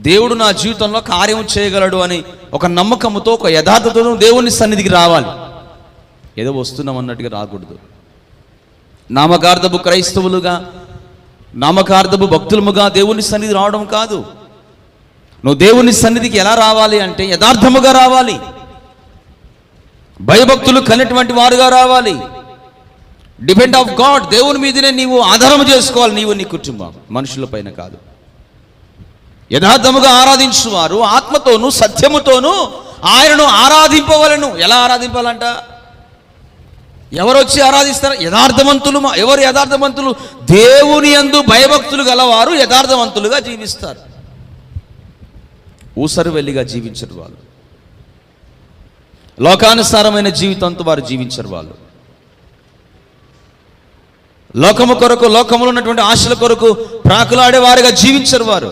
దేవుడు నా జీవితంలో కార్యం చేయగలడు అని ఒక నమ్మకంతో, ఒక యథార్థతతో దేవుని సన్నిధికి రావాలి. ఏదో వస్తున్నాం అన్నట్టుగా రాకూడదు. నామకార్థపు క్రైస్తవులుగా, నామకార్థపు భక్తులముగా దేవుని సన్నిధి రావడం కాదు. నువ్వు దేవుని సన్నిధికి ఎలా రావాలి అంటే యథార్థముగా రావాలి, భయభక్తులు కలిగినటువంటి వారుగా రావాలి. డిపెండ్ ఆఫ్ గాడ్, దేవుని మీదనే నీవు ఆధారం చేసుకోవాలి, నీవు నీ కుటుంబం, మనుషుల పైన కాదు. యథార్థముగా ఆరాధించువారు ఆత్మతోనూ సత్యముతోనూ ఆయనను ఆరాధింపవలను. ఎలా ఆరాధింపాలంట? ఎవరు వచ్చి ఆరాధిస్తారు? యథార్థవంతులు. ఎవరు యథార్థవంతులు? దేవుని యందు భయభక్తులు గలవారు యథార్థవంతులుగా జీవిస్తారు. ఊసరు వెళ్ళిగా జీవించరు వాళ్ళు, లోకానుసారమైన జీవితంతో వారు జీవించరు. వాళ్ళు లోకము కొరకు, లోకములో ఉన్నటువంటి ఆశల కొరకు ప్రాకులాడే వారుగా జీవించరు. వారు